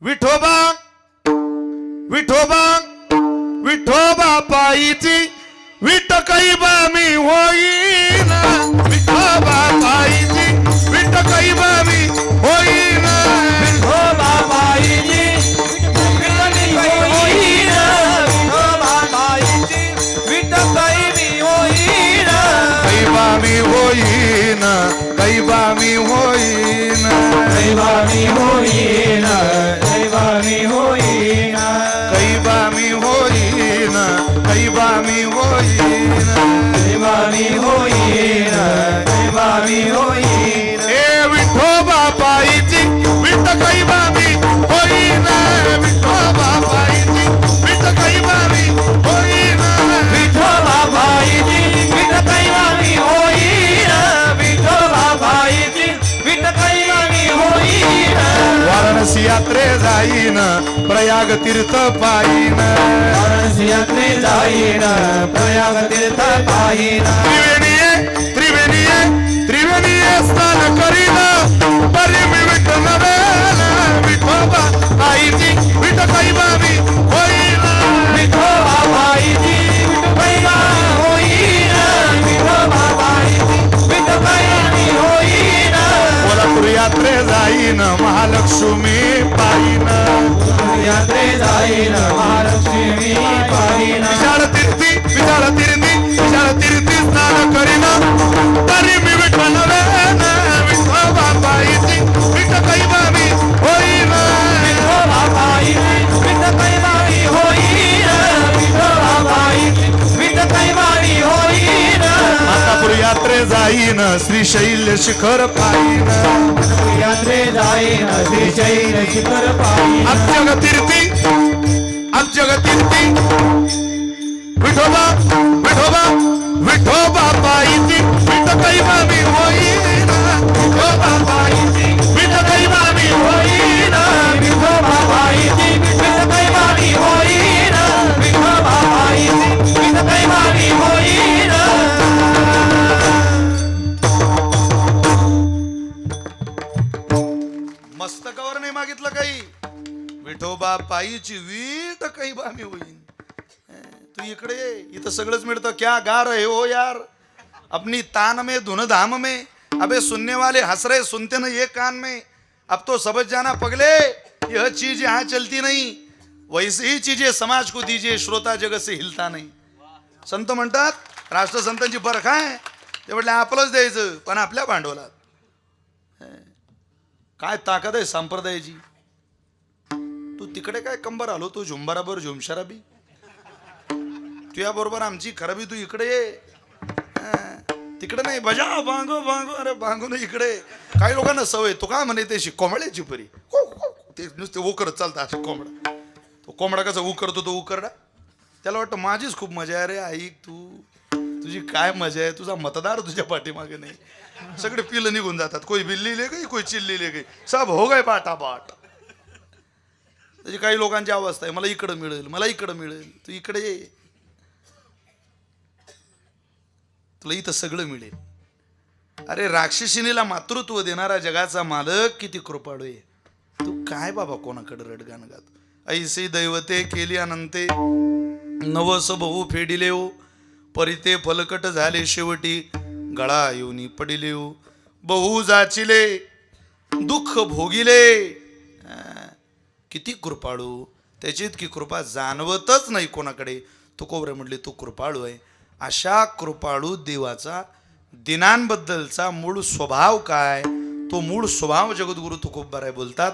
Vithoba Vithoba Vithoba पायीची विठ cava मी होईना Vithoba पायीची विठ cava मी होईना विठोबा पायीची विठ होईना विठोबा पायीची विठ कैबी होईना कैबा मी होईना कैबा मी होईना कैबा मी होईना कैबा मी होईना कैबा मी होईना कैबा मी होईना कैबा मी होईना कैबा मी होईना ए विठोबा पायीची विठ कैबा मी होईना विठोबा पायीची विठ कैबा मी होईना विठोबा पायीची विठ कैबा मी होईना विठोबा पायीची विठ कैबा मी होईना वाराणसी यात्रे जाईन प्रयाग तीर्थ पायीन वाराणसी यात्रे जाईन प्रयाग तीर्थ पायीन त्रिवेणीये स्नान करीन परी मी विठ्ठल विठोबा पायीची विठ कैबा मी होईना विठोबा पायीची विठ कैबा होईना विठोबा पायीची विठ कैबा मी होईना कोल्हापूर यात्रे जाईन महालक्ष्मी पायीन यात्रे जाईन महालक्ष्मी पायीन विशाल तीर्थी स्नान करीन तरी मी विठ्ठल विठोबा पायीची विठ कैबा मी होईना विठोबा पायीची विठ कैबा मी होईना विठोबा पायीची विठ कैबा मी होईना मातापूर यात्रे जाईन श्रीशैल शिखर पायीन यात्रे जाईन श्रीशैल शिखर पायीन अबजग तीर्थी विठोबा विठोबा विठोबा पायीची विठ कैबा मी होईना विठोबा पायीची विठ कैबा मी होईना विठोबा पायीची विठ कैबा मी होईना विठोबा पायीची विठ कैबा मी होईना मस्तकावर नाही मागितलं काही विठोबा पायीची वीट कैबा मी होईन तू इकडे ये, इथं सगळंच मिळतं क्या गा रहे हो यार अपनी तान में धुन धाम में अबे सुनने वाले हंस रहे सुनते न ये कान में अब तो समझ जाना पगले यह चीज यहाँ चलती नहीं वैसे ही चीजें समाज को दीजिए श्रोता जगत से हिलता नहीं संत म्हणतात राष्ट्रसंतांची बरखा आहे ते म्हटलं आपलंच द्यायचं पण आपल्या भांडवलात काय ताकद आहे संप्रदायाची तू तिकडे काय कंबर आलो तू झुंबाराबर झुमशाराबी तुझ्या बरोबर आमची खराबी तू इकडे ये तिकडे नाही बजा बांगो बांगो अरे बांगो ना इकडे काही लोकांना सवय तो काय म्हणे त्याशी कोंबड्याची परी ते नुसते उकरत चालतं असे कोंबडा तो कोंबडा कसा उकरतो तो उकरडा त्याला वाटतं माझीच खूप मजा आहे रे ऐक तू तुझी काय मजा आहे तुझा मतदार तुझ्या पाठीमागे नाही सगळे पिलं निघून जातात कोई बिल्ली ले गई कोई चिल्ली ले गई सब हो गए बाटा बाट त्याची काही लोकांची अवस्था आहे मला इकडं मिळेल मला इकडं मिळेल तू इकडे ये तुला इथं सगळं मिळेल अरे राक्षसिनीला मातृत्व देणारा जगाचा मालक किती कृपाळू आहे तू काय बाबा कोणाकडे रडगाण गात ऐसे दैवते केली अनंते नवस बहु फेडिले हो परिते फलकट झाले शेवटी गळा येऊनी पडिले हो बहु जाचिले दुःख भोगिले किती कृपाळू त्याची इतकी कृपा जाणवतच नाही कोणाकडे तुकोबरे म्हटले तू कृपाळू आहे अशा कृपाळू देवाचा दिनांबद्दलचा मूळ स्वभाव काय तो मूळ स्वभाव जगद्गुरु तुकोबराय बोलतात